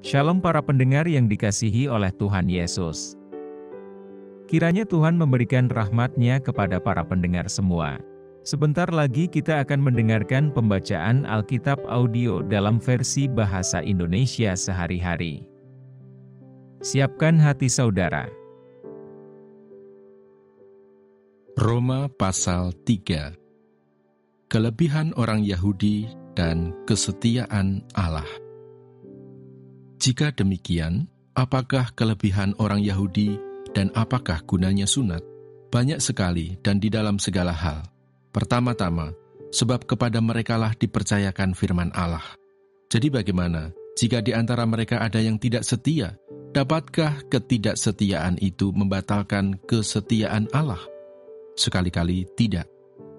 Shalom para pendengar yang dikasihi oleh Tuhan Yesus. Kiranya Tuhan memberikan rahmat-Nya kepada para pendengar semua. Sebentar lagi kita akan mendengarkan pembacaan Alkitab audio dalam versi bahasa Indonesia sehari-hari. Siapkan hati saudara. Roma pasal 3. Kelebihan orang Yahudi dan kesetiaan Allah. Jika demikian, apakah kelebihan orang Yahudi dan apakah gunanya sunat? Banyak sekali dan di dalam segala hal. Pertama-tama, sebab kepada merekalah dipercayakan firman Allah. Jadi bagaimana jika di antara mereka ada yang tidak setia? Dapatkah ketidaksetiaan itu membatalkan kesetiaan Allah? Sekali-kali tidak.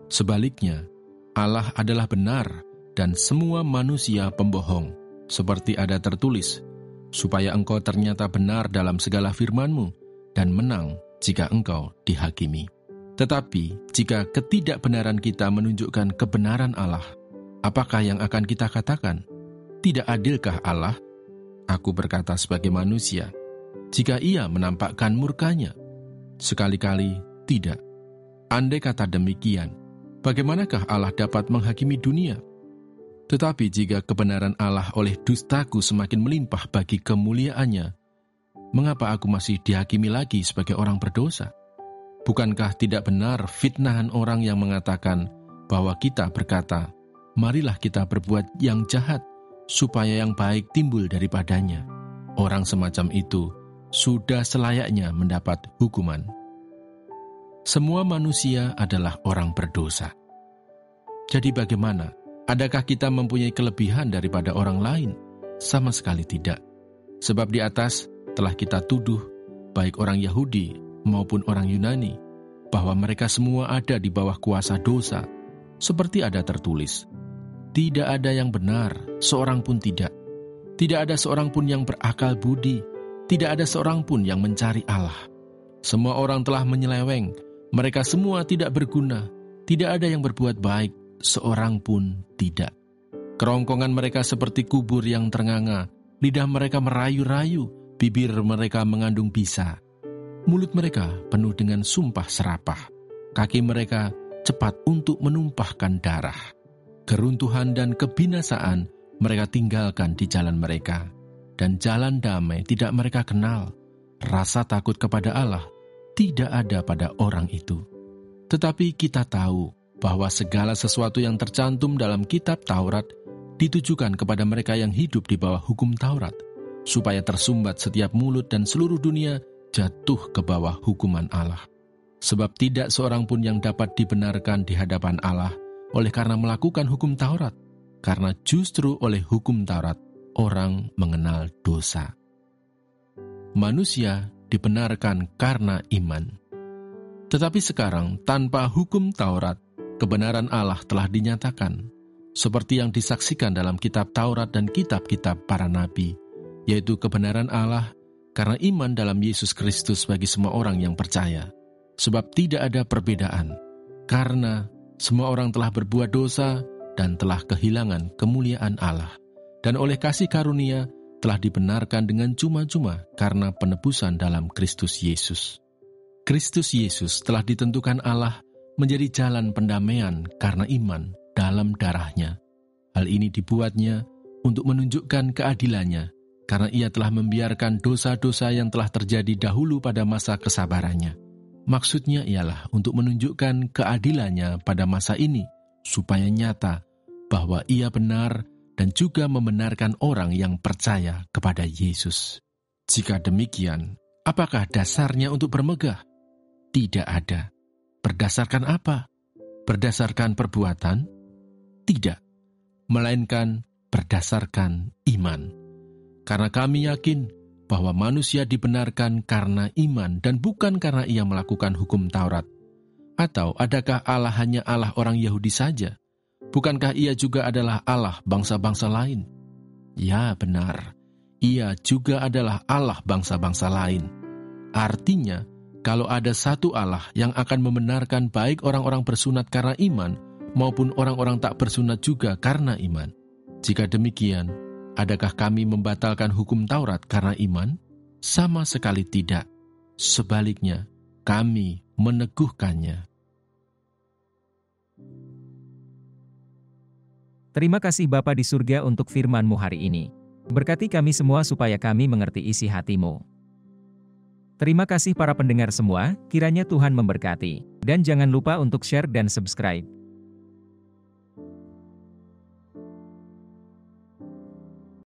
Sebaliknya, Allah adalah benar dan semua manusia pembohong, seperti ada tertulis, supaya engkau ternyata benar dalam segala firman-Mu dan menang jika engkau dihakimi. Tetapi jika ketidakbenaran kita menunjukkan kebenaran Allah, apakah yang akan kita katakan? Tidak adilkah Allah? Aku berkata sebagai manusia, jika Ia menampakkan murka-Nya? Sekali-kali tidak. Andai kata demikian, bagaimanakah Allah dapat menghakimi dunia? Tetapi jika kebenaran Allah oleh dustaku semakin melimpah bagi kemuliaan-Nya, mengapa aku masih dihakimi lagi sebagai orang berdosa? Bukankah tidak benar fitnahan orang yang mengatakan bahwa kita berkata, marilah kita berbuat yang jahat, supaya yang baik timbul daripadanya. Orang semacam itu sudah selayaknya mendapat hukuman. Semua manusia adalah orang berdosa. Jadi bagaimana? Adakah kita mempunyai kelebihan daripada orang lain? Sama sekali tidak. Sebab di atas telah kita tuduh, baik orang Yahudi maupun orang Yunani, bahwa mereka semua ada di bawah kuasa dosa. Seperti ada tertulis, tidak ada yang benar, seorang pun tidak. Tidak ada seorang pun yang berakal budi, tidak ada seorang pun yang mencari Allah. Semua orang telah menyeleweng, mereka semua tidak berguna, tidak ada yang berbuat baik, seorang pun tidak. Kerongkongan mereka seperti kubur yang ternganga, lidah mereka merayu-rayu, bibir mereka mengandung bisa. Mulut mereka penuh dengan sumpah serapah, kaki mereka cepat untuk menumpahkan darah. Keruntuhan dan kebinasaan mereka tinggalkan di jalan mereka, dan jalan damai tidak mereka kenal. Rasa takut kepada Allah tidak ada pada orang itu. Tetapi kita tahu bahwa segala sesuatu yang tercantum dalam kitab Taurat ditujukan kepada mereka yang hidup di bawah hukum Taurat, supaya tersumbat setiap mulut dan seluruh dunia jatuh ke bawah hukuman Allah. Sebab tidak seorang pun yang dapat dibenarkan di hadapan Allah oleh karena melakukan hukum Taurat, karena justru oleh hukum Taurat orang mengenal dosa. Manusia dibenarkan karena iman. Tetapi sekarang tanpa hukum Taurat, kebenaran Allah telah dinyatakan, seperti yang disaksikan dalam kitab Taurat dan kitab-kitab para nabi, yaitu kebenaran Allah karena iman dalam Yesus Kristus bagi semua orang yang percaya. Sebab tidak ada perbedaan, karena semua orang telah berbuat dosa dan telah kehilangan kemuliaan Allah, dan oleh kasih karunia telah dibenarkan dengan cuma-cuma karena penebusan dalam Kristus Yesus. Kristus Yesus telah ditentukan Allah menjadi jalan pendamaian karena iman dalam darah-Nya. Hal ini dibuatnya untuk menunjukkan keadilannya, karena Ia telah membiarkan dosa-dosa yang telah terjadi dahulu pada masa kesabarannya. Maksudnya ialah untuk menunjukkan keadilannya pada masa ini, supaya nyata bahwa Ia benar dan juga membenarkan orang yang percaya kepada Yesus. Jika demikian, apakah dasarnya untuk bermegah? Tidak ada. Berdasarkan apa? Berdasarkan perbuatan? Tidak, melainkan berdasarkan iman. Karena kami yakin bahwa manusia dibenarkan karena iman dan bukan karena ia melakukan hukum Taurat. Atau adakah Allah hanya Allah orang Yahudi saja? Bukankah Ia juga adalah Allah bangsa-bangsa lain? Ya, benar. Ia juga adalah Allah bangsa-bangsa lain. Artinya, kalau ada satu Allah yang akan membenarkan baik orang-orang bersunat karena iman, maupun orang-orang tak bersunat juga karena iman. Jika demikian, Adakah kami membatalkan hukum Taurat karena iman? Sama sekali tidak. Sebaliknya, kami meneguhkannya. Terima kasih Bapa di surga untuk firman-Mu hari ini. Berkati kami semua supaya kami mengerti isi hati-Mu. Terima kasih para pendengar semua, kiranya Tuhan memberkati. Dan jangan lupa untuk share dan subscribe.